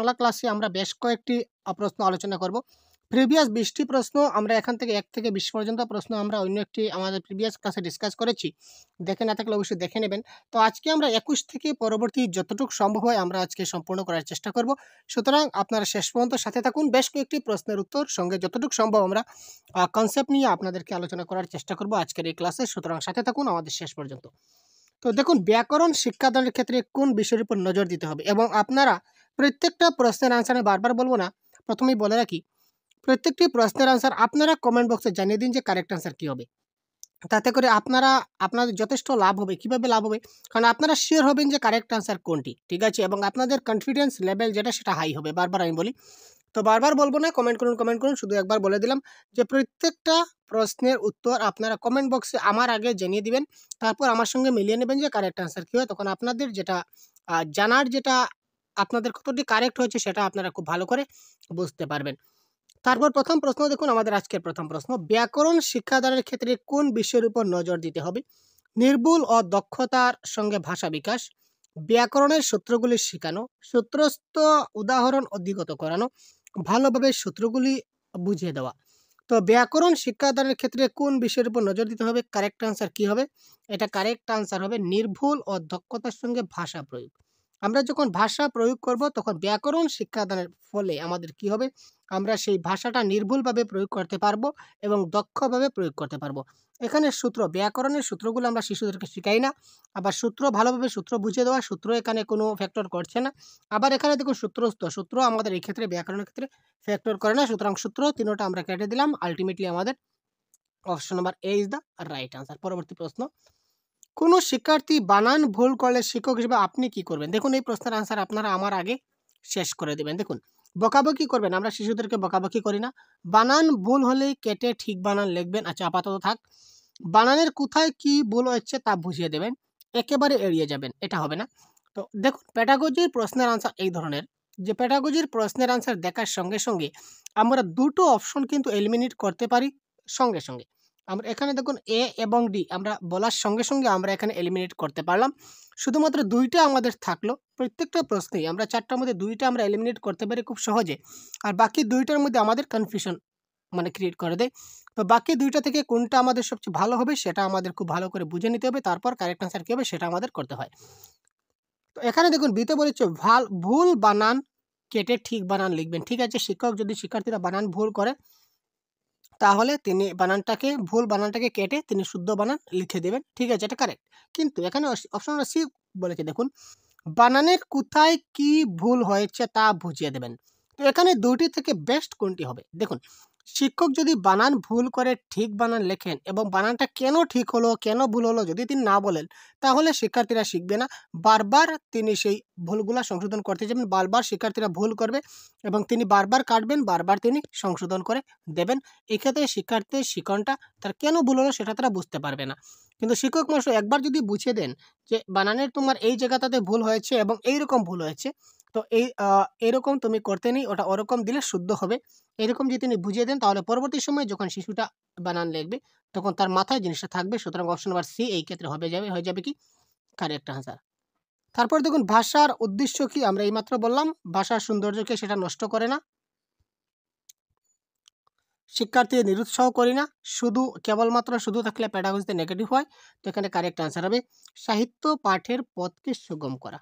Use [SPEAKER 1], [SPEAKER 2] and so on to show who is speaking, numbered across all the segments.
[SPEAKER 1] বাংলা ক্লাসে আমরা বেশ কয়েকটি প্রশ্ন আলোচনা করব। প্রিভিয়াস 20টি প্রশ্ন আমরা এখান থেকে 1 থেকে 20 পর্যন্ত প্রশ্ন আমরা অন্য একটি আমাদের প্রিভিয়াস ক্লাসে ডিসকাস করেছি। দেখে না থাকলে অবশ্যই দেখে নেবেন। তো আজকে আমরা 21 থেকে পরবর্তী যতটুকু সম্ভব হয় আমরা আজকে সম্পূর্ণ করার চেষ্টা করব। সুতরাং আপনারা শেষ পর্যন্ত সাথে থাকুন। বেশ কয়েকটি প্রশ্নের উত্তর সঙ্গে যতটুকু সম্ভব আমরা কনসেপ্ট নিয়ে আপনাদেরকে আলোচনা করার চেষ্টা করব আজকের এই ক্লাসে। সুতরাং সাথে থাকুন আমাদের শেষ পর্যন্ত। তো দেখুন, ব্যাকরণ শিক্ষাদানের ক্ষেত্রে কোন বিষয়ের উপর নজর দিতে হবে এবং আপনারা প্রত্যেকটা প্রশ্নের আনসার আমি বারবার বলবো না, প্রথমেই বলে রাখি, প্রত্যেকটি প্রশ্নের আনসার আপনারা কমেন্ট বক্সে জানিয়ে দিন যে কারেক্ট আনসার কী হবে। তাতে করে আপনাদের যথেষ্ট লাভ হবে। কিভাবে লাভ হবে? কারণ আপনারা শিওর হবেন যে কারেক্ট আনসার কোনটি, ঠিক আছে? এবং আপনাদের কনফিডেন্স লেভেল যেটা সেটা হাই হবে। বারবার আমি বলি, তো বারবার বলবো না, কমেন্ট করুন। শুধু একবার বলে দিলাম যে প্রত্যেকটা প্রশ্নের উত্তর আপনারা কমেন্ট বক্সে আমার আগে জানিয়ে দিবেন। তারপর আমার সঙ্গে মিলিয়ে নেবেন যে কারেক্ট আনসার কী হয়। তখন আপনাদের যেটা জানার যেটা আপনাদের কতটি কারেক্ট হয়েছে সেটা আপনারা খুব ভালো করে বুঝতে পারবেন। তারপর প্রথম প্রশ্ন দেখুন, আমাদের আজকের প্রথম প্রশ্ন, ব্যাকরণ শিক্ষাদানের ক্ষেত্রে কোন বিষয়ের উপর নজর দিতে হবে? নির্ভুল ও দক্ষতার সঙ্গে ভাষা বিকাশ, ব্যাকরণের সূত্রগুলি শেখানো, সূত্রস্থ উদাহরণ অধিগত করানো, ভালোভাবে সূত্রগুলি বুঝিয়ে দেওয়া। তো ব্যাকরণ শিক্ষাদানের ক্ষেত্রে কোন বিষয়ের উপর নজর দিতে হবে? কারেক্ট আনসার কী হবে? এটা কারেক্ট আনসার হবে নির্ভুল ও দক্ষতার সঙ্গে ভাষা প্রয়োগ। আমরা যখন ভাষা প্রয়োগ করব তখন ব্যাকরণ শিক্ষাদানের ফলে আমাদের কি হবে? আমরা সেই ভাষাটা নির্ভুলভাবে প্রয়োগ করতে পারবো এবং দক্ষভাবে প্রয়োগ করতে পারবো। এখানে সূত্র, ব্যাকরণের সূত্রগুলো আমরা শিশুদেরকে শিখাই না। আবার ভালোভাবে সূত্র বুঝিয়ে দেওয়া, সূত্র এখানে কোনো ফ্যাক্টর করছে না। আবার এখানে দেখুন সূত্র আমাদের এই ক্ষেত্রে ব্যাকরণের ক্ষেত্রে ফ্যাক্টর করে না। সুতরাং সূত্র তিনোটা আমরা কেটে দিলাম। আলটিমেটলি আমাদের option number A is the right answer. পরবর্তী প্রশ্ন, কোনো শিক্ষার্থী বানান ভুল করলে শিক্ষক হিসেবে আপনি কি করবেন? দেখুন, এই প্রশ্নের আনসার আপনারা আমার আগে শেষ করে দেবেন। দেখুন, বকাবকি করবেন, আমরা শিশুদেরকে বকাবকি করি না। বানান ভুল হলেই কেটে ঠিক বানান লিখবেন। আচ্ছা, আপাতত থাক। বানানের কোথায় কি ভুল হচ্ছে তা বুঝিয়ে দেবেন, একেবারে এড়িয়ে যাবেন, এটা হবে না। তো দেখুন, পেডাগজির প্রশ্নের আনসার এই ধরনের, যে পেডাগজির প্রশ্নের আনসার দেখার সঙ্গে সঙ্গে আমরা দুটো অপশন কিন্তু এলিমিনেট করতে পারি সঙ্গে সঙ্গে। আমরা এখানে দেখুন এ এবং ডি আমরা বলার সঙ্গে সঙ্গে আমরা এখানে এলিমিনেট করতে পারলাম। শুধুমাত্র দুইটা আমাদের থাকলো। প্রত্যেকটা প্রশ্নেই আমরা চারটার মধ্যে দুইটা আমরা এলিমিনেট করতে পারি খুব সহজে, আর বাকি দুইটার মধ্যে আমাদের কনফিউশন ক্রিয়েট করে দেয়। তো বাকি দুইটা থেকে কোনটা আমাদের সবচেয়ে ভালো হবে সেটা আমাদের খুব ভালো করে বুঝে নিতে হবে। তারপর কারেক্ট আনসার কী হবে সেটা আমাদের করতে হয়। তো এখানে দেখুন বিতে বলেছে ভুল বানান কেটে ঠিক বানান লিখবেন। ঠিক আছে, শিক্ষক যদি শিক্ষার্থীরা বানান ভুল করে তাহলে তিনি ভুল বানানটাকে কেটে তিনি শুদ্ধ বানান লিখে দেবেন। ঠিক আছে, এটা কারেক্ট। কিন্তু এখানে অপশন সি বলেছে, দেখুন, বানানের কোথায় কি ভুল হয়েছে তা বুঝিয়ে দেবেন। তো এখানে দুটি থেকে বেস্ট কোনটি হবে? দেখুন, শিক্ষক যদি বানান ভুল করে ঠিক বানান লেখেন এবং বানানটা কেন ঠিক হলো কেন ভুল হলো যদি তিনি না বলেন, তাহলে শিক্ষার্থীরা শিখবে না। বারবার তিনি সেই ভুলগুলা সংশোধন করতে যাবেন, বারবার শিক্ষার্থীরা ভুল করবে এবং তিনি বারবার কাটবেন, বারবার তিনি সংশোধন করে দেবেন। এক্ষেত্রে শিক্ষার্থীর শিক্ষণটা তার কেন ভুল হলো সেটা তারা বুঝতে পারবে না। কিন্তু শিক্ষক মশাই একবার যদি বুঝিয়ে দেন যে বানানের তোমার এই জায়গাটাতে ভুল হয়েছে এবং এইরকম ভুল হয়েছে, তো এরকম তুমি করতে নেই, ওটা ওরকম দিলে শুদ্ধ হবে, এরকম যদি তিনি বুঝিয়ে দেন তাহলে পরবর্তী সময়ে যখন শিশুটা বানান লিখবে তখন তার মাথায় জিনিসটা থাকবে। সুতরাং অপশন নাম্বার সি এই ক্ষেত্রে হয়ে যাবে কি কারেক্ট আনসার। তারপর দেখুন, ভাষার উদ্দেশ্য কি? আমরা এইমাত্র বললাম ভাষার সৌন্দর্যকে সেটা নষ্ট করে না, শিক্ষার্থীদের নিরুৎসাহ করি না, কেবলমাত্র শুধু থাকলে প্যাডাগজিতে নেগেটিভ হয়। তো এখানে কারেক্ট আনসার হবে সাহিত্য পাঠের পথকে সুগম করা।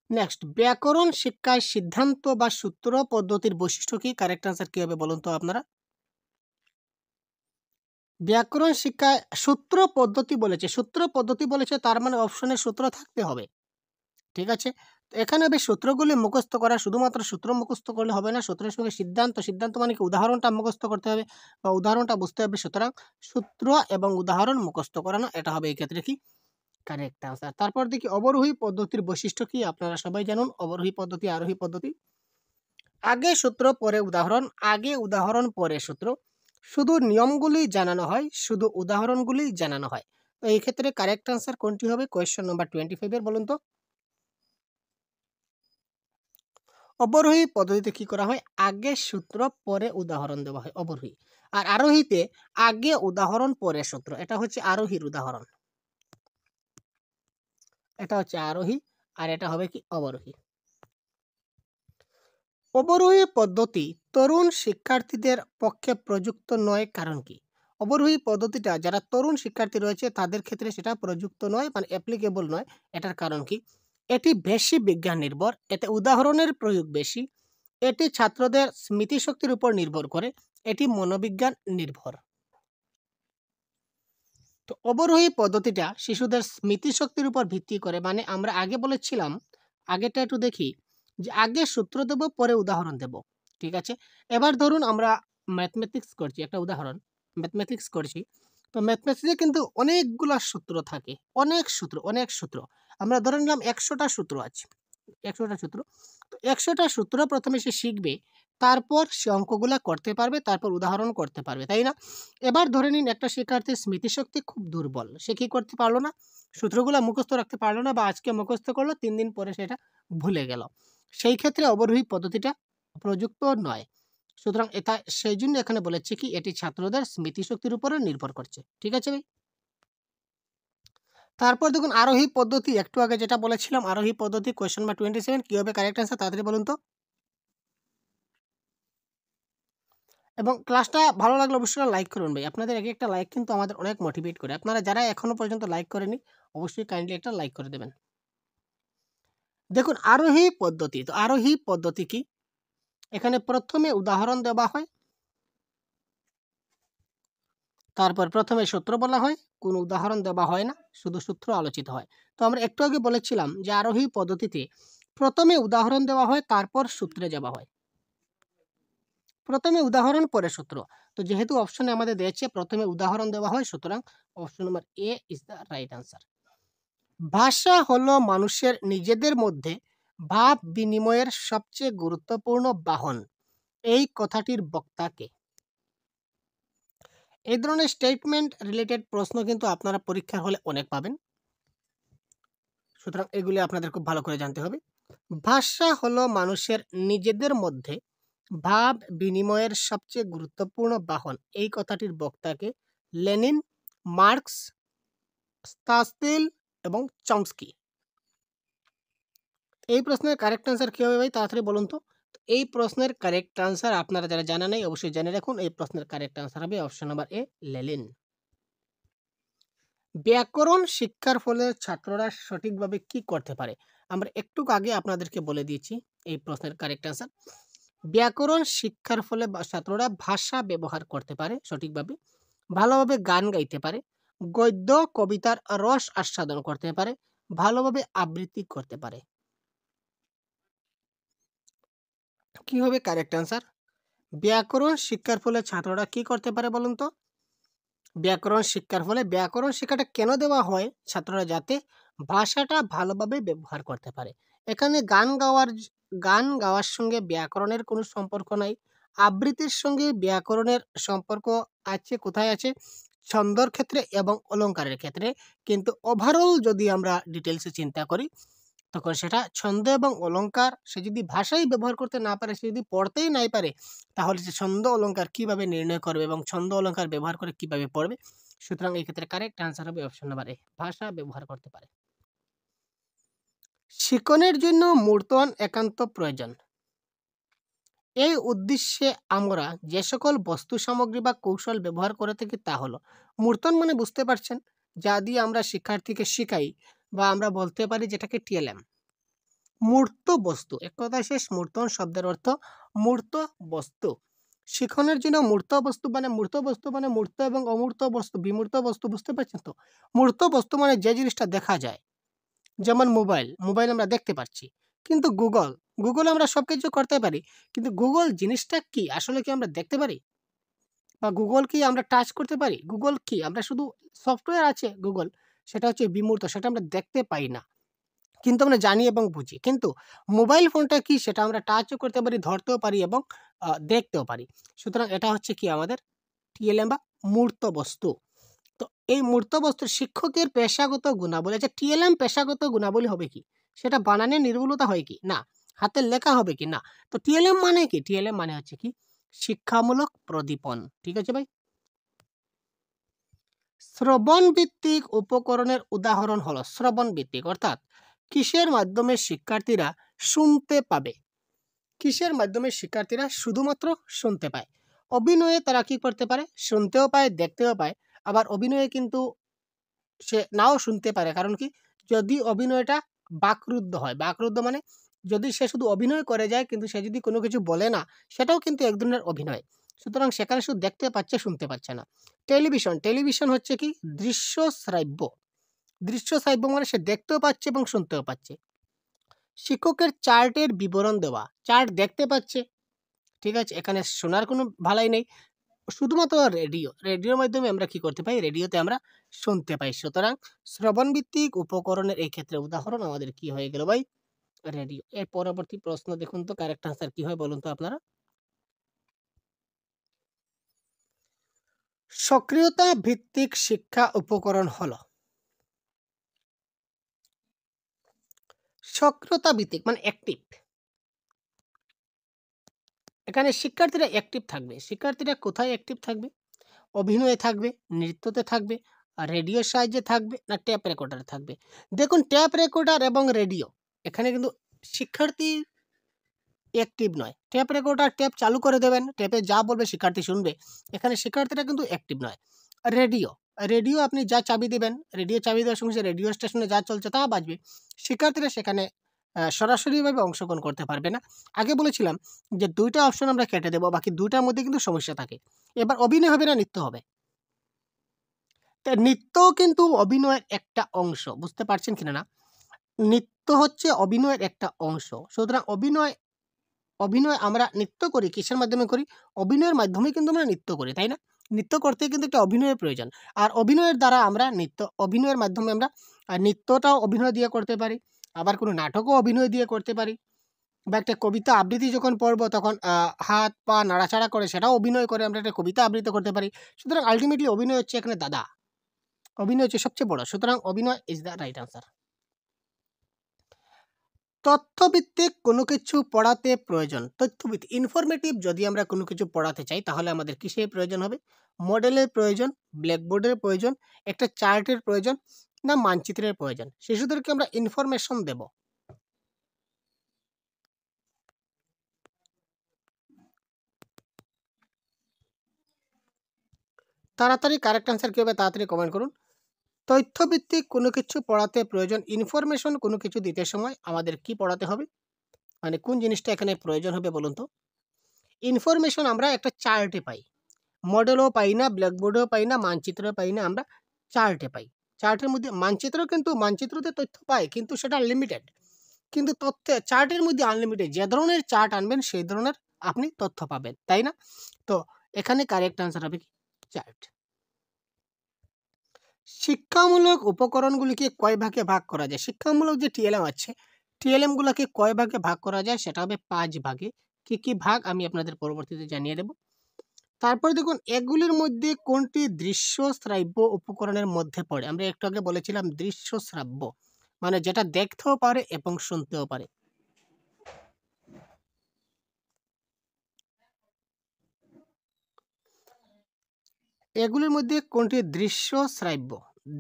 [SPEAKER 1] নেক্সট, ব্যাকরণ শিক্ষায় সিদ্ধান্ত বা সূত্র পদ্ধতির বৈশিষ্ট্য কি? কারেক্ট আনসার কি হবে বলুন তো আপনারা? ব্যাকরণ শিক্ষায় সূত্র পদ্ধতি বলেছে, তার মানে অপশনে সূত্র থাকতে হবে। ঠিক আছে, তো এখানে সূত্রগুলি মুখস্থ করা, শুধুমাত্র সূত্র মুখস্থ করলে হবে না, সূত্রের সঙ্গে সিদ্ধান্ত মানে কি উদাহরণটা মুখস্থ করতে হবে বা উদাহরণটা বুঝতে হবে। সুতরাং সূত্র এবং উদাহরণ মুখস্থ করানো, এটা হবে এই ক্ষেত্রে কি কারেক্ট আনসার। তারপর দেখি অবরোহী পদ্ধতির বৈশিষ্ট্য কি? আপনারা সবাই জানুন অবরোহী পদ্ধতি আরোহী পদ্ধতি। আগে সূত্র পরে উদাহরণ পরে সূত্র, শুধু নিয়মগুলি জানানো হয়, শুধু উদাহরণগুলি জানানো হয়। তো এই ক্ষেত্রে কারেক্ট আনসার কোনটি হবে? কোয়েশ্চেন নাম্বার 25 এর বলুন তো। অবরোহী পদ্ধতিতে কি করা হয়? আগে সূত্র পরে উদাহরণ দেওয়া হয় অবরোহী। আর আরোহীতে আগে উদাহরণ পরে সূত্র। এটা হচ্ছে আরোহীর উদাহরণ, এটা হচ্ছে আরোহী, আর এটা হবে কি অবরোহী। অবরোহী পদ্ধতি তরুণ শিক্ষার্থীদের পক্ষে প্রযুক্ত নয় কারণ কি? অবরোহী পদ্ধতিটা যারা তরুণ শিক্ষার্থী রয়েছে তাদের ক্ষেত্রে সেটা প্রযুক্ত নয়, মানে অ্যাপ্লিকেবল নয়। এটার কারণ কি? এটি বেশি বিজ্ঞান নির্ভর, এতে উদাহরণের প্রয়োগ বেশি, এটি ছাত্রদের স্মৃতিশক্তির উপর নির্ভর করে, এটি মনোবিজ্ঞান নির্ভর। তো অবরোহী পদ্ধতিটা শিশুদের স্মৃতিশক্তির উপর ভিত্তি করে, মানে আমরা আগে বলেছিলাম, আগেটা একটু দেখি, যে আগে সূত্র দেব পরে উদাহরণ দেব। ঠিক আছে, এবার ধরুন আমরা ম্যাথমেটিক্স করছি, একটা উদাহরণ, ম্যাথমেটিক্স করছি। তো ম্যাথমেটিক্সে কিন্তু অনেকগুলা সূত্র থাকে, অনেক সূত্র। আমরা ধরে নিলাম 100টা সূত্র আছে, 100টা সূত্র। তো 100টা সূত্র প্রথমে সে শিখবে, তারপর সে অঙ্কগুলা করতে পারবে, তারপর উদাহরণ করতে পারবে, তাই না? এবার ধরে নিন একটা শিক্ষার্থীর স্মৃতিশক্তি খুব দুর্বল, সে কি করতে পারলো না, সূত্রগুলা মুখস্থ রাখতে পারলো না, বা আজকে মুখস্থ করলো 3 দিন পরে সেটা ভুলে গেল। সেই ক্ষেত্রে অবরোহী পদ্ধতিটা প্রযুক্ত নয়। সুতরাং এটা সেই জন্য এখানে বলেছে কি এটি ছাত্রদের স্মৃতিশক্তির উপরে নির্ভর করছে। ঠিক আছে ভাই? তারপর দেখুন আরোহী পদ্ধতি, একটু আগে যেটা বলেছিলাম আরোহী পদ্ধতি, কোয়েশ্চেন নাম্বার 27, কি হবে কারেক্ট অ্যান্সার তাড়াতাড়ি বলুন তো। এবং ক্লাসটা ভালো লাগলে অবশ্যই লাইক করুন ভাই, আপনাদের এক একটা লাইক কিন্তু আমাদের অনেক মোটিভেট করে। আপনারা যারা এখনো পর্যন্ত লাইক করেনি অবশ্যই কাইন্ডলি একটা লাইক করে দেবেন। দেখুন আরোহী পদ্ধতি, তো আরোহী পদ্ধতি কি? এখানে প্রথমে উদাহরণ দেওয়া হয়, তারপর প্রথমে সূত্র বলা হয়, কোনো উদাহরণ দেওয়া হয় না, শুধু সূত্র আলোচিত হয়। তো আমরা একটু আগে বলেছিলাম যে আরোহী পদ্ধতিতে প্রথমে উদাহরণ দেওয়া হয়, তারপর সূত্রে যাওয়া হয়। প্রথমে উদাহরণ পরে সূত্র। তো যেহেতু অপশনে আমাদের দিয়েছে প্রথমে উদাহরণ দেওয়া হয়, সুতরাং option number A is the right answer. ভাষা হলো মানুষের নিজেদের মধ্যে ভাব বিনিময়ের সবচেয়ে গুরুত্বপূর্ণ বাহন। এই কথাটির বক্তাকে। এই ধরনের স্টেটমেন্ট রিলেটেড প্রশ্ন কিন্তু আপনারা পরীক্ষার হলে অনেক পাবেন, সুতরাং এগুলি আপনাদের খুব ভালো করে জানতে হবে। ভাষা হলো মানুষের নিজেদের মধ্যে ভাব বিনিময়ের সবচেয়ে গুরুত্বপূর্ণ বাহন, এই কথাটির বক্তাকে লেনিন, মার্কস, স্টাসটেল এবং চমস্কি। এই প্রশ্নের কারেক্ট আনসার কি হবে ভাই তাড়াতাড়ি বলুন তো। এই প্রশ্নের কারেক্ট আনসার আপনারা যারা জানা নেই অবশ্যই জেনে রাখুন, এই প্রশ্নের কারেক্ট আনসার হবে অপশন নাম্বার এ, লেনিন। ব্যাকরণ শিক্ষার ফলে ছাত্ররা সঠিকভাবে কি করতে পারে? আমরা একটু আগে আপনাদেরকে বলে দিয়েছি এই প্রশ্নের কারেক্ট আনসার। ব্যাকরণ শিক্ষার ফলে ছাত্ররা ভাষা ব্যবহার করতে পারে সঠিকভাবে, ভালোভাবে গান গাইতে পারে, গদ্য কবিতার রস আস্বাদন করতে পারে, ভালোভাবে আবৃত্তি করতে পারে। কি হবে কারেক্ট আনসার? ব্যাকরণ শিক্ষার ফলে ছাত্ররা কি করতে পারে বলুন তো। ব্যাকরণ শিক্ষার ফলে, ব্যাকরণ শিক্ষাটা কেন দেওয়া হয়? ছাত্ররা যাতে ভাষাটা ভালোভাবে ব্যবহার করতে পারে। এখানে গান গাওয়ার সঙ্গে ব্যাকরণের কোনো সম্পর্ক নাই। আবৃত্তির সঙ্গে ব্যাকরণের সম্পর্ক আছে, কোথায় আছে? ছন্দর ক্ষেত্রে এবং অলংকারের ক্ষেত্রে। কিন্তু ওভারঅল যদি আমরা ডিটেলসে চিন্তা করি তখন সেটা ছন্দ এবং অলংকার, সে যদি ভাষাই ব্যবহার করতে না পারে, সে যদি পড়তেই নাই পারে, তাহলে সে ছন্দ অলংকার কিভাবে নির্ণয় করবে এবং ছন্দ অলংকার ব্যবহার করে কিভাবে পড়বে? সুতরাং এই ক্ষেত্রে কারেক্ট আনসার হবে অপশন নাম্বার এ, ভাষা ব্যবহার করতে পারে। শিক্ষণের জন্য মূর্তন একান্ত প্রয়োজন। এই উদ্দেশ্যে আমরা যে সকল বস্তু সামগ্রী বা কৌশল ব্যবহার করে থাকি তা হলো, মূর্তন মানে বুঝতে পারছেন, যা দিয়ে আমরা শিক্ষার্থীকে শিখাই, বা আমরা বলতে পারি যেটাকে টিএলএম, মূর্ত বস্তু। এক কথায় শেষ, মূর্তন শব্দের অর্থ মূর্ত বস্তু। শিখনের জন্য মূর্ত বস্তু মানে মূর্ত এবং অমূর্ত বস্তু, বিমূর্ত বস্তু, বুঝতে পারছেন তো? মূর্ত বস্তু মানে যে জিনিসটা দেখা যায়, যেমন মোবাইল আমরা দেখতে পাচ্ছি, কিন্তু গুগল আমরা সবকিছু করতে পারি, কিন্তু গুগল জিনিসটা কি আসলে কি আমরা দেখতে পারি? বা গুগল কি আমরা টাচ করতে পারি? গুগল কি আমরা শুধু সফটওয়্যার আছে গুগল, সেটা হচ্ছে বিমূর্ত, সেটা আমরা দেখতে পাই না, কিন্তু আমরা জানি এবং বুঝি। কিন্তু মোবাইল ফোনটা কি সেটা আমরা টাচও করতে পারি, ধরতেও পারি এবং দেখতেও পারি। সুতরাং এটা হচ্ছে কি আমাদের টিএলএম বা মূর্ত বস্তু। তো এই মূর্ত বস্তুর শিক্ষকের পেশাগত গুণাবলী, আচ্ছা টিএলএম পেশাগত গুণাবলী হবে কি? সেটা বানানের নির্ভুলতা হয় কি না, হাতের লেখা হবে কি না। তো টিএলএম মানে কি? টিএলএম মানে হচ্ছে কি শিক্ষামূলক প্রদীপন। ঠিক আছে ভাই? শ্রবণ ভিত্তিক উপকরণের উদাহরণ হলো, শ্রবণ ভিত্তিক অর্থাৎ কিসের মাধ্যমে শিক্ষার্থীরা শুনতে পাবে? কিসের মাধ্যমে শিক্ষার্থীরা শুধুমাত্র শুনতে পায়? অভিনয়ে তারা কি করতে পারে? শুনতেও পায়, দেখতেও পায়। আবার অভিনয়ে কিন্তু সে নাও শুনতে পারে। কারণ কি? যদি অভিনয়টা বাকরুদ্ধ হয়। বাকরুদ্ধ মানে যদি সে শুধু অভিনয় করে যায় কিন্তু সে যদি কোনো কিছু বলে না, সেটাও কিন্তু এক ধরনের অভিনয়। সুতরাং সেখানে শুধু দেখতে পাচ্ছে, শুনতে পাচ্ছে না। টেলিভিশন, টেলিভিশন হচ্ছে কি? দৃশ্য শ্রাব্য। দৃশ্য শ্রাব্য মানে সে দেখতেও পাচ্ছে এবং শুনতেও পাচ্ছে। শিক্ষকের চার্টের বিবরণ দেওয়া। চার্ট দেখতে পাচ্ছে, ঠিক আছে? এখানে শোনার কোনো ভালাই নেই। শুধুমাত্র রেডিও। রেডিওর মাধ্যমে আমরা কি করতে পাই? রেডিওতে আমরা শুনতে পাই। সুতরাং শ্রবণভিত্তিক উপকরণের এই ক্ষেত্রে উদাহরণ আমাদের কি হয়ে গেল ভাই? রেডিও। এর পরবর্তী প্রশ্ন দেখুন তো কারেক্ট আনসার কি হয় বলুন তো আপনারা? সক্রিয়তা ভিত্তিক শিক্ষা উপকরণ হলো। সক্রিয়তা ভিত্তিক মানে অ্যাক্টিভ। এখানে শিক্ষার্থীরা অ্যাক্টিভ থাকবে। শিক্ষার্থীরা কোথায় অ্যাক্টিভ থাকবে? অভিনয়ে থাকবে, নৃত্যতে থাকবে, আর রেডিওর সাহায্যে থাকবে, না ট্যাপ রেকর্ডারে থাকবে? দেখুন ট্যাপ রেকর্ডার এবং রেডিও এখানে কিন্তু শিক্ষার্থী অ্যাক্টিভ নয়। ট্যাপ রেকর্ডার ট্যাপ চালু করে দেবেন, ট্যাপে যা বলবে শিক্ষার্থী শুনবে। এখানে শিক্ষার্থীরা কিন্তু অ্যাক্টিভ নয়। রেডিও, রেডিও আপনি যা চাবি দিবেন, রেডিও চাবি দেওয়ার সঙ্গে সঙ্গে রেডিও স্টেশনে যা চলছে তা বাজবে। শিক্ষার্থীরা সেখানে সরাসরিভাবে অংশগ্রহণ করতে পারবে না। আগে বলেছিলাম যে ২ টা অপশন আমরা কেটে দেব, বাকি ২ টার মধ্যে কিন্তু সমস্যা থাকে। এবার অভিনয় হবে না নৃত্য হবে? তা নৃত্যও কিন্তু অভিনয়ের একটা অংশ। বুঝতে পারছেন কিনা না? নৃত্য হচ্ছে অভিনয়ের একটা অংশ। সুতরাং অভিনয় অভিনয় আমরা নৃত্য করি কিসের মাধ্যমে করি? অভিনয়ের মাধ্যমেই কিন্তু আমরা নৃত্য করি, তাই না? নৃত্য করতে কিন্তু একটা অভিনয়ের প্রয়োজন। আর অভিনয়ের দ্বারা আমরা অভিনয়ের মাধ্যমে আমরা নৃত্যটাও অভিনয় দিয়ে করতে পারি। আবার কোনো নাটকও অভিনয় দিয়ে করতে পারি। বা একটা কবিতা আবৃত্তি যখন পড়ব তখন হাত পা নাড়াচাড়া করে সেটাও অভিনয় করে আমরা একটা কবিতা আবৃত্তি করতে পারি। সুতরাং আল্টিমেটলি অভিনয় হচ্ছে এখানে দাদা। অভিনয় হচ্ছে সবচেয়ে বড়। সুতরাং অভিনয় ইজ দ্য রাইট আনসার। তথ্যভিত্তিক কোনো কিছু পড়াতে প্রয়োজন। তথ্যভিত্তিক ইনফরমেটিভ যদি আমরা কোনো কিছু পড়াতে চাই তাহলে আমাদের কিসের প্রয়োজন হবে? মডেলের প্রয়োজন, ব্ল্যাকবোর্ডের প্রয়োজন, একটা চার্টের প্রয়োজন, না মানচিত্রের প্রয়োজন? শিশুদেরকে আমরা ইনফরমেশন দেব। তাড়াতাড়ি কারেক্ট আনসার কী হবে তাড়াতাড়ি কমেন্ট করুন। তথ্যভিত্তিক কোনো কিছু পড়াতে প্রয়োজন, ইনফরমেশন কোনো কিছু দিতে সময় আমাদের কি পড়াতে হবে? মানে কোন জিনিসটা এখানে প্রয়োজন হবে বলুন তো? ইনফরমেশন আমরা একটা চার্টে পাই। মডেলও পাই না, ব্ল্যাকবোর্ডেও পাই না, মানচিত্রও পাই না, আমরা চার্টে পাই। চার্টের মধ্যে মানচিত্রতে তথ্য পাই কিন্তু সেটা লিমিটেড। কিন্তু চার্টের মধ্যে আনলিমিটেড। যে ধরনের চার্ট আনবেন সেই ধরনের আপনি তথ্য পাবেন, তাই না? তো এখানে কারেক্ট আনসার হবে কি? চার্ট। শিক্ষামূলক উপকরণগুলিকে কয় ভাগে ভাগ করা যায়? শিক্ষামূলক যে টিএলএম আছে, টিএলএম গুলোকে কয় ভাগে ভাগ করা যায়? সেটা হবে ৫ ভাগে। কি কি ভাগ আমি আপনাদের পরবর্তীতে জানিয়ে দেব। তারপরে দেখুন এগুলির মধ্যে কোনটি দৃশ্য শ্রাব্য উপকরণের মধ্যে পড়ে? আমরা একটু আগে বলেছিলাম দৃশ্য শ্রাব্য মানে যেটা দেখতেও পারে এবং শুনতেও পারে। এগুলির মধ্যে কোনটি দৃশ্য শ্রাব্য?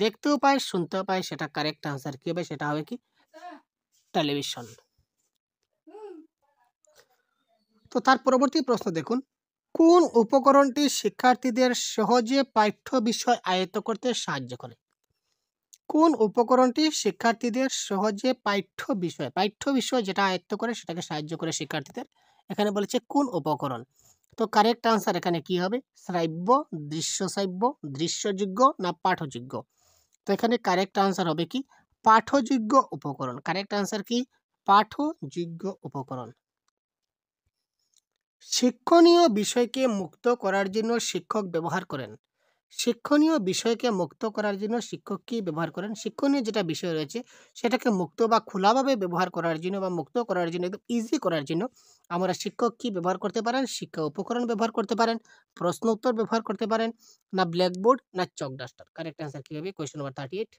[SPEAKER 1] দেখতেও পায়, শুনতেও পায়, সেটা কারেক্ট আনসার কি হবে? সেটা হবে কি? টেলিভিশন। তো তার পরবর্তী প্রশ্ন দেখুন, কোন উপকরণটি শিক্ষার্থীদের সহজে পাঠ্য বিষয় আয়ত্ত করতে সাহায্য করে? কোন উপকরণটি শিক্ষার্থীদের সহজে পাঠ্য বিষয় যেটা আয়ত্ত করে সেটাকে সাহায্য করে শিক্ষার্থীদের? এখানে বলেছে কোন উপকরণ। তো কারেক্ট আনসার এখানে কি হবে? শ্রাব্য, দৃশ্য শ্রাব্য, দৃশ্যযোগ্য, না পাঠযোগ্য? তো এখানে কারেক্ট আনসার হবে কি? পাঠযোগ্য উপকরণ। কারেক্ট আনসার কি? পাঠযোগ্য উপকরণ। শিক্ষণীয় বিষয়কে মুক্ত করার জন্য শিক্ষক ব্যবহার করেন। শিক্ষণীয় বিষয়কে মুক্ত করার জন্য শিক্ষক কি ব্যবহার করেন? শিক্ষণীয় যেটা বিষয় রয়েছে সেটাকে মুক্ত বা খোলাভাবে ব্যবহার করার জন্য বা মুক্ত করার জন্য একদম ইজি করার জন্য আমরা শিক্ষক কি ব্যবহার করতে পারেন? শিক্ষা উপকরণ ব্যবহার করতে পারেন, প্রশ্ন উত্তর ব্যবহার করতে পারেন, না ব্ল্যাকবোর্ড, না চক ডাস্টার? কারেক্ট অ্যান্সার কি হবে? Question number 38।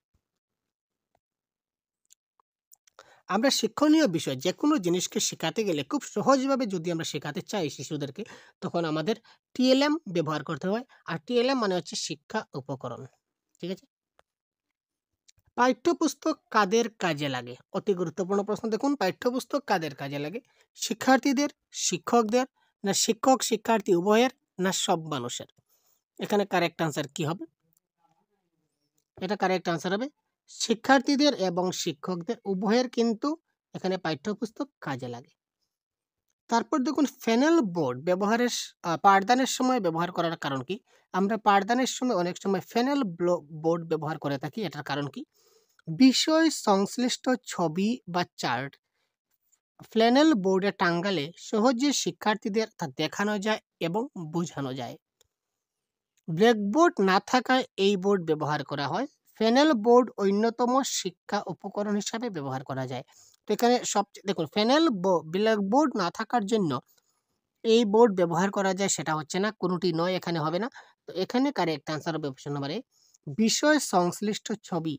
[SPEAKER 1] আমরা শিক্ষণীয় বিষয় যেকোনো জিনিসকে শেখাতে গেলে খুব সহজভাবে যদি আমরা শেখাতে চাই শিশুদেরকে তখন আমাদের টিএলএম ব্যবহার করতে হয়। আর টিএলএম মানে হচ্ছে শিক্ষা উপকরণ। ঠিক আছে? পাঠ্যপুস্তক কাদের কাজে লাগে? অতি গুরুত্বপূর্ণ প্রশ্ন। দেখুন, পাঠ্যপুস্তক কাদের কাজে লাগে? শিক্ষার্থীদের, শিক্ষকদের, না শিক্ষক শিক্ষার্থী উভয়ের, না সব মানুষের? এখানে কারেক্ট আনসার কি হবে? এটা কারেক্ট আনসার হবে শিক্ষার্থীদের এবং শিক্ষকদের উভয়ের কিন্তু এখানে পাঠ্যপুস্তক কাজে লাগে। তারপর দেখুন, ফেনেল বোর্ড ব্যবহারের পাঠদানের সময় ব্যবহার করার কারণ কি? আমরা পাঠদানের সময় অনেক সময় ফেনেল বোর্ড ব্যবহার করে থাকি। এটার কারণ কি? বিষয় সংশ্লিষ্ট ছবি বা চার্ট ফ্ল্যানেল বোর্ডে টাঙ্গালে সহজে শিক্ষার্থীদের তা দেখানো যায় এবং বোঝানো যায়। ব্ল্যাকবোর্ড না থাকায় এই বোর্ড ব্যবহার করা হয়। ফ্ল্যানেল বোর্ড অন্যতম শিক্ষা উপকরণ হিসাবে ব্যবহার করা যায়। তো এখানে সবচেয়ে দেখুন, ব্ল্যাকবোর্ড না থাকার জন্য এই বোর্ড ব্যবহার করা যায়, সেটা হচ্ছে না, কোনোটি নয়, এখানে হবে না। তো এখানে কারেক্ট আনসার হবে অপশন নম্বর এ, বিষয় সংশ্লিষ্ট ছবি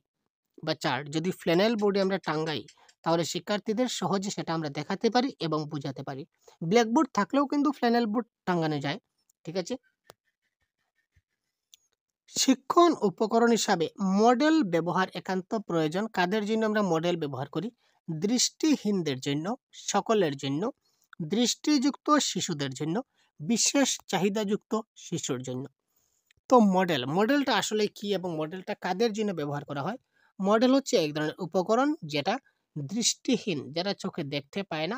[SPEAKER 1] বা চার্ট যদি ফ্ল্যানেল বোর্ডে আমরা টাঙ্গাই তাহলে শিক্ষার্থীদের সহজে সেটা আমরা দেখাতে পারি এবং বোঝাতে পারি। ব্ল্যাকবোর্ড থাকলেও কিন্তু ফ্ল্যানেল বোর্ড টাঙ্গানো যায়। ঠিক আছে। শিক্ষণ উপকরণ হিসাবে মডেল ব্যবহার একান্ত প্রয়োজন। কাদের জন্য আমরা মডেল ব্যবহার করি? দৃষ্টিহীনদের জন্য, সকলের জন্য, দৃষ্টিযুক্ত শিশুদের জন্য, বিশেষ চাহিদাযুক্ত শিশুর জন্য। তো মডেলটা আসলে কি এবং মডেলটা কাদের জন্য ব্যবহার করা হয়? মডেল হচ্ছে এক ধরনের উপকরণ যেটা দৃষ্টিহীন, যারা চোখে দেখতে পায় না,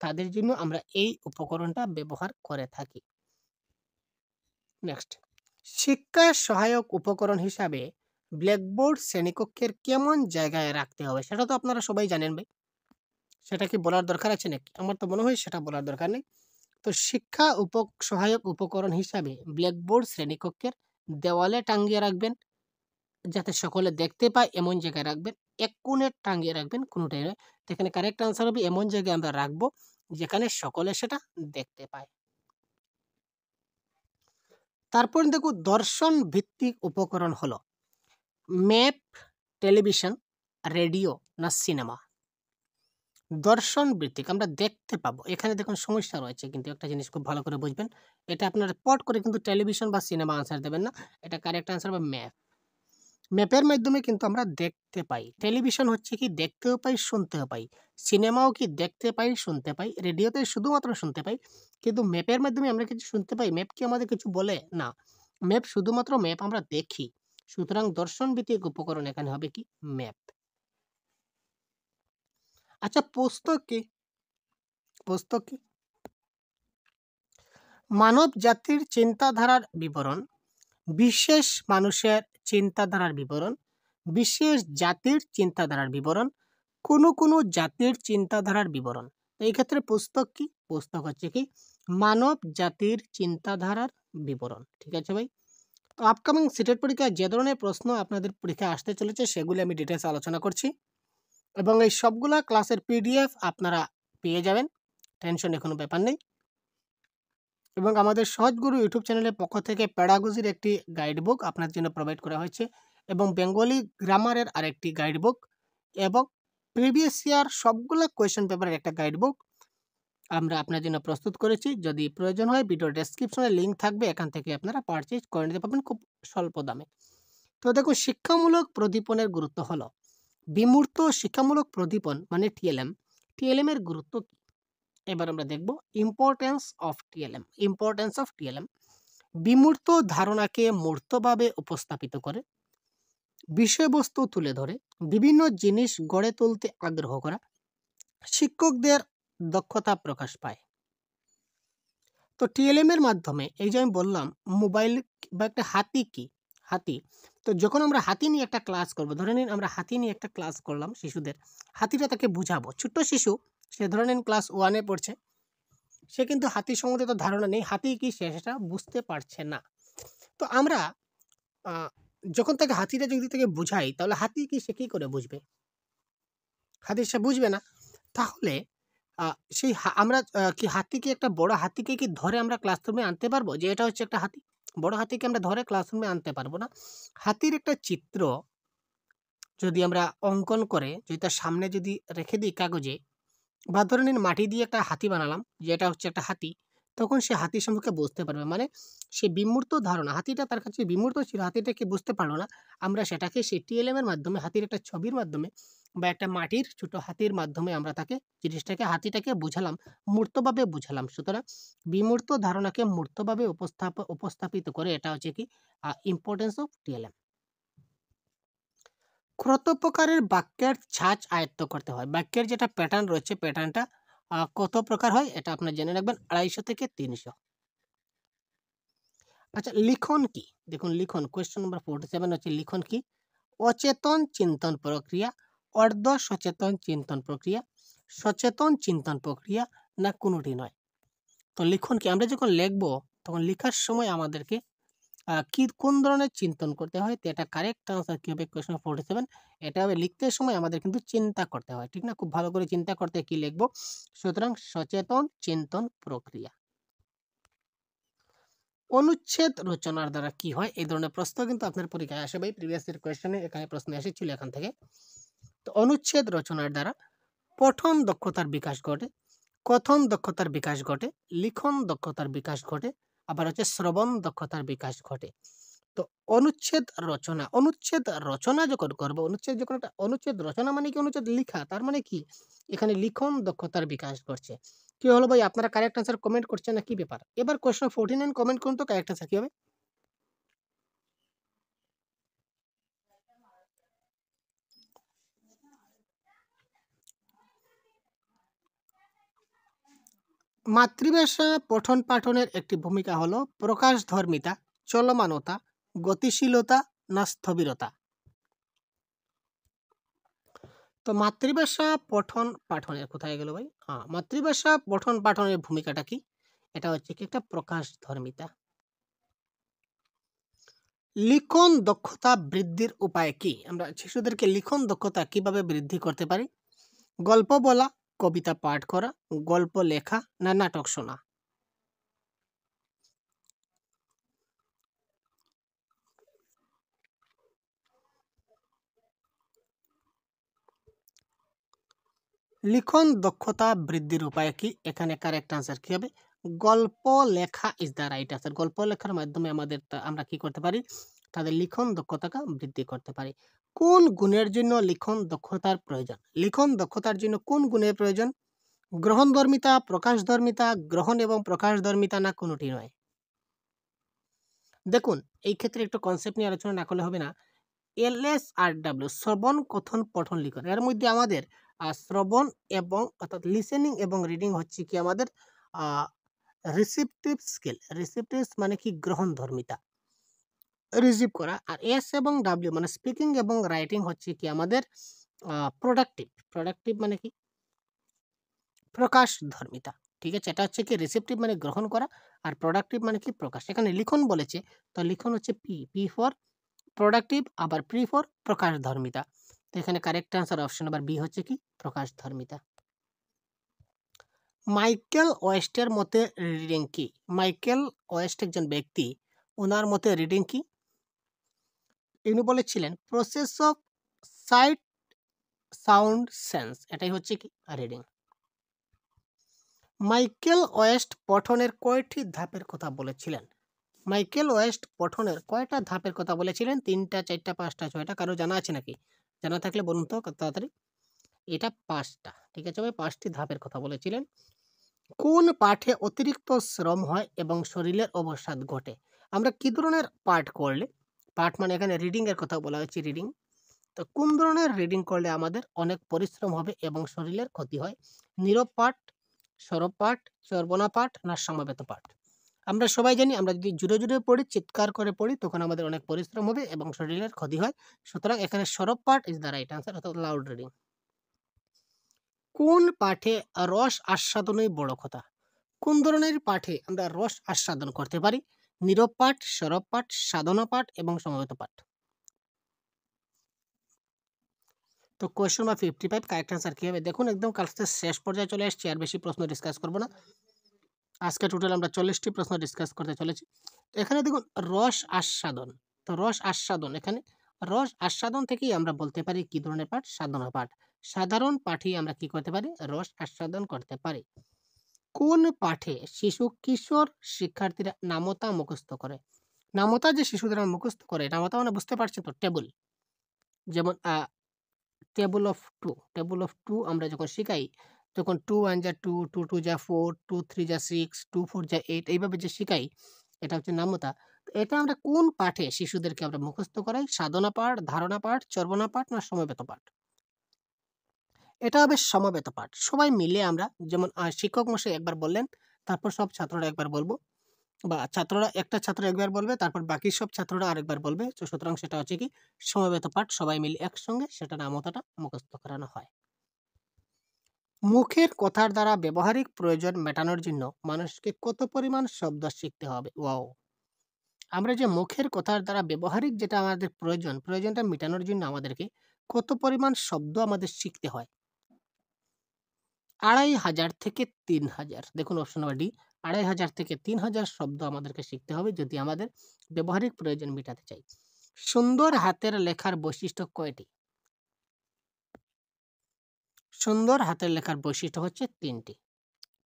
[SPEAKER 1] তাদের জন্য আমরা এই উপকরণটা ব্যবহার করে থাকি। নেক্সট, শিক্ষা সহায়ক উপকরণ হিসাবে ব্ল্যাকবোর্ড শ্রেণীকক্ষের কেমন জায়গায় রাখতে হবে? সেটা তো আপনারা সবাই জানেন ভাই, সেটা কি বলার দরকার আছে নাকি? আমার তো মনে হয় সেটা বলার দরকার নেই। তো শিক্ষা সহায়ক উপকরণ হিসাবে ব্ল্যাকবোর্ড শ্রেণীকক্ষের দেওয়ালে টাঙ্গিয়ে রাখবেন, যাতে সকলে দেখতে পায় এমন জায়গায় রাখবেন। এক কোণে টাঙ্গিয়ে রাখবেন, কোনোটাই নয়। তো এখানে কারেক্ট আনসার হবে এমন জায়গায় আমরা রাখবো যেখানে সকলে সেটা দেখতে পায়। তারপর দেখো, দর্শন ভিত্তিক উপকরণ হলো ম্যাপ, টেলিভিশন, রেডিও, না সিনেমা? দর্শন ভিত্তিক আমরা দেখতে পাবো। এখানে দেখুন সমস্যা রয়েছে, কিন্তু একটা জিনিস খুব ভালো করে বুঝবেন। এটা আপনারা পট করে কিন্তু টেলিভিশন বা সিনেমা আনসার দেবেন না। এটা কারেক্ট আনসার হবে ম্যাপ। ম্যাপের মাধ্যমে কিন্তু আমরা দেখতে পাই। টেলিভিশন হচ্ছে কি দেখতেও পাই, শুনতেও পাই। সিনেমাও কি দেখতে পাই, শুনতে পাই। রেডিওতে শুধুমাত্র শুনতে পাই, কিন্তু ম্যাপের মাধ্যমে আমরা কিছু শুনতে পাই। ম্যাপ কি আমাদের কিছু বলে? না, ম্যাপ শুধুমাত্র ম্যাপ আমরা দেখি। সুতরাং দর্শন ভিত্তিক উপকরণ এখানে হবে কি? ম্যাপ। আচ্ছা, পুস্তক কি? পুস্তক কি? মানব জাতির চিন্তাধারার বিবরণ, বিশেষ মানুষের চিন্তাধারার বিবরণ, বিশেষ জাতির চিন্তাধারার বিবরণ, কোনো জাতির চিন্তাধারার বিবরণ। তো এই ক্ষেত্রে পুস্তক কি? পুস্তক হচ্ছে কি? মানব জাতির চিন্তাধারার বিবরণ। ঠিক আছে ভাই। তো আপকামিং সিটেট পরীক্ষায় যে ধরনের প্রশ্ন আপনাদের পরীক্ষায় আসতে চলেছে সেগুলি আমি ডিটেলস আলোচনা করছি, এবং এই সবগুলা ক্লাসের পিডিএফ আপনারা পেয়ে যাবেন, টেনশনের কোনো ব্যাপার নেই। এবং আমাদের সহজগুরু ইউটিউব চ্যানেলের পক্ষ থেকে প্যাডাগজির একটি গাইড বুক আপনার জন্য প্রোভাইড করা হয়েছে, এবং বেঙ্গলি গ্রামারের আরেকটি গাইড বুক, এবং প্রিভিয়াস ইয়ার সবগুলো কোয়েশ্চেন পেপারের একটা গাইড বুক আমরা আপনার জন্য প্রস্তুত করেছি। যদি প্রয়োজন হয় ভিডিও ডেসক্রিপশনে লিঙ্ক থাকবে, এখান থেকে আপনারা পারচেজ করে নিতে পারবেন খুব স্বল্প দামে। তো দেখুন, শিক্ষামূলক প্রদীপনের গুরুত্ব হলো বিমূর্ত শিক্ষামূলক প্রদীপন মানে টিএলএম। টিএলএম এর গুরুত্ব কি? এবার আমরা দেখব importance of TLM. Importance of TLM বিমূর্ত ধারণাকে মূর্তভাবে উপস্থাপিত করে, বিষয়বস্তু তুলে ধরে, বিভিন্ন জিনিস গড়ে তুলতে আগ্রহ করা, শিক্ষকদের দক্ষতা প্রকাশ পায়। তো টিএলএম এর মাধ্যমে এই যে আমি বললাম মোবাইল বা একটা হাতি কি? হাতি। তো যখন আমরা হাতি নিয়ে একটা ক্লাস করব, ধরে নিন আমরা হাতি নিয়ে একটা ক্লাস করলাম শিশুদের, হাতিটা তাকে বুঝাবো। ছোট্ট শিশু, সে ধরে নিন ক্লাস 1-এ পড়ছে, সে কিন্তু হাতি সম্বন্ধে তো ধারণা নেই, হাতি কি সে সেটা বুঝতে পারছে না। তো আমরা যখন তাকে হাতিটা যদি তাকে বুঝাই, তাহলে হাতি কি সে কী করে বুঝবে? হাতি সে বুঝবে না। তাহলে সেই আমরা কি হাতিকে, একটা বড় হাতিকে কি ধরে আমরা ক্লাসরুমে আনতে পারবো যে এটা হচ্ছে একটা হাতি? বড় হাতিকে আমরা ধরে ক্লাসরুমে আনতে পারবো না। হাতির একটা চিত্র যদি আমরা অঙ্কন করে যদি তার সামনে যদি রেখে দিই কাগজে, বা ধরে নিন মাটি দিয়ে একটা হাতি বানালাম যে এটা হচ্ছে একটা হাতি, তখন সে হাতি সম্পর্কে বুঝতে পারবে। মানে সে বিমূর্ত ধারণা, হাতিটা তার কাছে বিমূর্ত ছিল, হাতিটাকে বুঝতে পারলো না। আমরা সেটাকে সেই টিএলএম এর মাধ্যমে, হাতির একটা ছবির মাধ্যমে বা একটা মাটির ছোট হাতির মাধ্যমে আমরা তাকে জিনিসটাকে, হাতিটাকে বুঝালাম, মূর্তভাবে বুঝালাম। সুতরাং বিমূর্ত ধারণাকে মূর্তভাবে উপস্থাপিত করে, এটা হচ্ছে কি ইম্পর্টেন্স অফ টিএলএম। কত প্রকারের বাক্যের ছাঁচ আয়ত্ত করতে হয়? বাক্যের যেটা প্যাটার্ন রয়েছে, প্যাটার্নটা কত প্রকার হয় এটা আপনারা জেনে রাখবেন, 250 থেকে 300। আচ্ছা, লিখন কি? দেখুন লিখন, কোয়েশ্চেন নম্বর 47 হচ্ছে লিখন কি? অচেতন চিন্তন প্রক্রিয়া, অর্ধ সচেতন চিন্তন প্রক্রিয়া, সচেতন চিন্তন প্রক্রিয়া, না কোনোটি নয়? তো লিখন কি? আমরা যখন লিখবো তখন লেখার সময় আমাদেরকে কি কোন ধরনের চিন্তন করতে হয়? তো এটা কারেক্ট আনসার কি হবে? কোয়েশ্চন 47 এটা হবে লিখতে সময় আমাদের কিন্তু চিন্তা করতে হয়, ঠিক না? খুব ভালো করে চিন্তা করতে কি লিখবো? সুতরাং সচেতন চিন্তন প্রক্রিয়া। অনুচ্ছেদ রচনার দ্বারা কি হয়? এই ধরনের প্রশ্ন কিন্তু আপনার পরীক্ষায় আসে ভাই, প্রিভিয়াস ইয়ার কোয়েশ্চনে এখানে প্রশ্ন এসেছিল এখান থেকে। তো অনুচ্ছেদ রচনার দ্বারা পঠন দক্ষতার বিকাশ ঘটে, কথন দক্ষতার বিকাশ ঘটে, লিখন দক্ষতার বিকাশ ঘটে, আবার হচ্ছে শ্রবণ দক্ষতার বিকাশ ঘটে। তো অনুচ্ছেদ রচনা যখন করবো, অনুচ্ছেদ রচনা মানে কি? অনুচ্ছেদ লিখা, তার মানে কি এখানে লিখন দক্ষতার বিকাশ ঘটছে। কি হলো ভাই, আপনারা কারেক্ট আনসার কমেন্ট করছেন না, কি ব্যাপার? এবার কোশ্চেন 49 কমেন্ট করুন তো কারেক্ট আনসার কি হবে। মাতৃভাষা পঠন পাঠনের একটি ভূমিকা হলো প্রকাশধর্মিতা, চলমানতা, গতিশীলতা, না স্থবিরতা? তো মাতৃভাষা পঠন পাঠনের কোথায় গেল ভাই? মাতৃভাষা পঠন পাঠনের ভূমিকাটা কি? এটা হচ্ছে কি একটা প্রকাশধর্মিতা। লিখন দক্ষতা বৃদ্ধির উপায় কি? আমরা শিশুদেরকে লিখন দক্ষতা কিভাবে বৃদ্ধি করতে পারি? গল্প বলা, কবিতা পাঠ করা, গল্প লেখা, না নাটক শোনা? লিখন দক্ষতা বৃদ্ধির উপায় কি? এখানে কারেক্ট আনসার কি হবে? গল্প লেখা ইজ দ্য রাইট আনসার। গল্প লেখার মাধ্যমে আমরা কি করতে পারি? তাদের লিখন দক্ষতাকে বৃদ্ধি করতে পারি। কোন গুণের জন্য লিখন দক্ষতার প্রয়োজন? লিখন দক্ষতার জন্য কোন গুণের প্রয়োজন? গ্রহণধর্মিতা, প্রকাশধর্মিতা, গ্রহণ এবং প্রকাশধর্মিতা, না কোনোটি নয়? দেখুন, এই ক্ষেত্রে একটু কনসেপ্ট নিয়ে আলোচনা না করলে হবে না। LSRW, শ্রবণ কথন পঠন লিখন, এর মধ্যে আমাদের শ্রবণ এবং অর্থাৎ লিসেনিং এবং রিডিং হচ্ছে কি আমাদের রিসিপটিভ স্কিল। রিসিপটিভ মানে কি? গ্রহণধর্মিতা, রিসিভ করা। আর S এবং W মানে স্পিকিং এবং রাইটিং হচ্ছে কি আমাদের প্রোডাক্টিভ। প্রোডাক্টিভ মানে কি? প্রকাশধর্মিতা। ঠিক আছে, এটা হচ্ছে কি রিসেপটিভ মানে গ্রহণ করা, আর প্রোডাক্টিভ মানে কি? প্রকাশ। এখানে লিখন বলেছে, তো লিখন হচ্ছে পি ফর প্রোডাক্টিভ, আবার প্রি ফর প্রকাশধর্মিতা। তো এখানে correct answer option number B হচ্ছে কি প্রকাশধর্মিতা। মাইকেল ওয়েস্টের মতে রিডিং কি? মাইকেল ওয়েস্ট একজন ব্যক্তি, ওনার মতে রিডিং কি? ইনি বলেছিলেন process of sight sound sense, এটাই হচ্ছে কি রিডিং। মাইকেল ওয়েস্ট পঠনের কয়টি ধাপের কথা বলেছিলেন? মাইকেল ওয়েস্ট পঠনের কয়টা ধাপের কথা বলেছিলেন? 3টা, 4টা, 5টা, 6টা? কারো জানা আছে নাকি? জানা থাকলে বলুন তো তাড়াতাড়ি। এটা 5টা, ঠিক আছে ভাই, 5টি ধাপের কথা বলেছিলেন। কোন পাঠে অতিরিক্ত শ্রম হয় এবং শরীরের অবসাদ ঘটে? আমরা কি ধরনের পাঠ করলে, পাঠ মানে এখানে রিডিং এর কথা বলা হয়েছে, রিডিং। তো কোন ধরনের রিডিং করলে আমাদের অনেক পরিশ্রম হবে এবং শরীরের ক্ষতি হয়? নীরব পাঠ, সরব পাঠ, চর্বণা পাঠ, না সমবেত পাঠ? আমরা সবাই জানি, আমরা যদি জুড়ে জুড়ে পড়ি, চিৎকার করে পড়ি, তখন আমাদের অনেক পরিশ্রম হবে এবং শরীরের ক্ষতি হয়। সুতরাং এখানে সরব পাঠ ইজ দ্য রাইট আনসার, অর্থাৎ লাউড রিডিং। কোন পাঠে রস আস্বাদনই বড় কথা? কোন ধরনের পাঠে আমরা রস আস্বাদন করতে পারি? নীরব পাঠ, সরব পাঠ, সাধনা পাঠ এবং সমবেত পাঠ? তো কোয়েশ্চন বা 55 কারেক্ট আনসার কি হবে? দেখুন, একদম ক্লাসের শেষ পর্যায়ে চলে এসেছি, আর বেশি প্রশ্ন ডিসকাস করব না। আজকে টোটাল আমরা 40টি প্রশ্ন ডিসকাস করতে চলেছি। তো এখানে দেখুন রস আস্বাদন। তো রস আস্বাদন, এখানে রস আস্বাদন থেকেই আমরা বলতে পারি কি ধরনের পাঠ? সাধনা পাঠ। সাধারণ পাঠই আমরা কি করতে পারি? রস আস্বাদন করতে পারি। কোন পাঠে শিশু কিশোর শিক্ষার্থীরা নামতা মুখস্থ করে? নামতা যে শিশুদের মুখস্থ করে, নামতা মানে বুঝতে পারছেন তো, টেবল। যেমন টেবল অফ টু আমরা যখন শিখাই, তখন 2 1 যা 2, 2 2 যা 4, 2 3 যা 6, 2 4 যা 8, এইভাবে যে শিখাই, এটা হচ্ছে নামতা। তো এটা আমরা কোন পাঠে শিশুদেরকে আমরা মুখস্থ করাই? সাধনা পাঠ, ধারণা পাঠ, চর্বণা পাঠ না সমবেত পাঠ? এটা হবে সমবেত পাঠ। সবাই মিলে আমরা, যেমন শিক্ষক মশাই একবার বললেন, তারপর সব ছাত্ররা একবার বলব, বা ছাত্ররা, একটা ছাত্র একবার বলবে, তারপর বাকি সব ছাত্ররা আরেকবার বলবে। তো সুতরাং সেটা হচ্ছে কি সমবেত পাঠ, সবাই মিলে একসঙ্গে সেটা নামতাটা মুখস্থ করানো হয়। মুখের কথার দ্বারা ব্যবহারিক প্রয়োজন মেটানোর জন্য মানুষকে কত পরিমাণ শব্দ শিখতে হবে? ওয়াও! আমরা যে মুখের কথার দ্বারা ব্যবহারিক যেটা আমাদের প্রয়োজনটা মেটানোর জন্য আমাদেরকে কত পরিমাণ শব্দ আমাদের শিখতে হয়? ২,৫০০ থেকে ৩,০০০। দেখুন অপশন নাম্বার ডি, ২,৫০০ থেকে ৩,০০০ শব্দ আমাদেরকে শিখতে হবে যদি আমাদের ব্যবহারিক প্রয়োজন মেটাতে চাই। সুন্দর হাতের লেখার বৈশিষ্ট্য কয়টি? সুন্দর হাতের লেখার বৈশিষ্ট্য হচ্ছে ৩টি।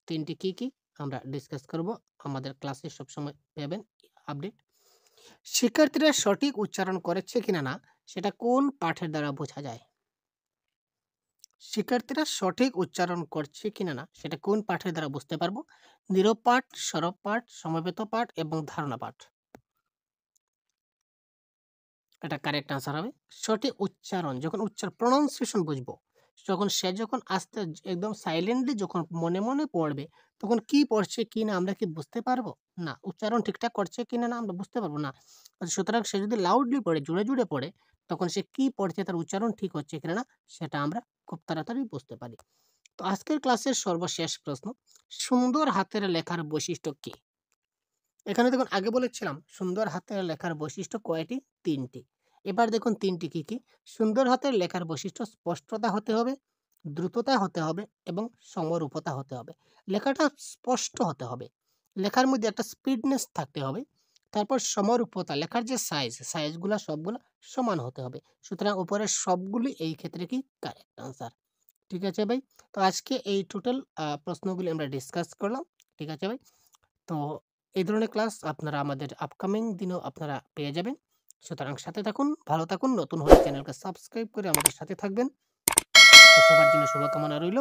[SPEAKER 1] ৩টি কি, কি? আমরা ডিসকাস করব। আমাদের ক্লাসে সবসময় পাবেন আপডেট। শিক্ষার্থীরা সঠিক উচ্চারণ করেছে কিনা না সেটা কোন পাঠের দ্বারা বোঝা যায়? শিক্ষার্থীরা সঠিক উচ্চারণ করছে কিনা না সেটা কোন পাঠের দ্বারা বুঝতে পারবো? নীরব পাঠ, সরব পাঠ, সমবেত পাঠ এবং ধারণা পাঠ। এটা কারেক্ট আনসার হবে। সঠিক উচ্চারণ, যখন প্রনাউন্সিয়েশন বুঝবো, যখন আস্তে একদম সাইলেন্টলি যখন মনে মনে পড়বে, তখন কি পড়ছে কি না আমরা কি বুঝতে পারবো? না। উচ্চারণ ঠিকঠাক করছে কিনা না আমরা বুঝতে পারবো না। সুতরাং সে যদি লাউডলি পড়ে, জুড়ে জুড়ে পড়ে, তখন সে কি পড়ছে, তার উচ্চারণ ঠিক হচ্ছে কিনা না সেটা আমরা খুব তাড়াতাড়ি বুঝতে পারি। তো আজকের ক্লাসের সর্বশেষ প্রশ্ন, সুন্দর হাতের লেখার বৈশিষ্ট্য কি? এখানে দেখুন আগে বলেছিলাম সুন্দর হাতের লেখার বৈশিষ্ট্য কয়টি? ৩টি। এবার দেখুন ৩টি কি, কি? সুন্দর হাতের লেখার বৈশিষ্ট্য স্পষ্টতা হতে হবে, দ্রুততা হতে হবে এবং সমরূপতা হতে হবে। লেখাটা স্পষ্ট হতে হবে। লেখার মধ্যে একটা স্পিডনেস থাকতে হবে। তারপর সমরূপতা, লেখার যে সাইজগুলা সবগুলা সমান হতে হবে। সুতরাং উপরের সবগুলি এই ক্ষেত্রে কি কারেক্ট আনসার। ঠিক আছে ভাই? তো আজকে এই টোটাল প্রশ্নগুলি আমরা ডিসকাস করলাম। ঠিক আছে ভাই? তো এই ধরনের ক্লাস আপনারা আমাদের আপকামিং দিনেও আপনারা পেয়ে যাবেন। সুতরাং সাথে থাকুন, ভালো থাকুন। নতুন হলে চ্যানেলকে সাবস্ক্রাইব করে আমাদের সাথে থাকবেন। তো সবার জন্য শুভকামনা রইল।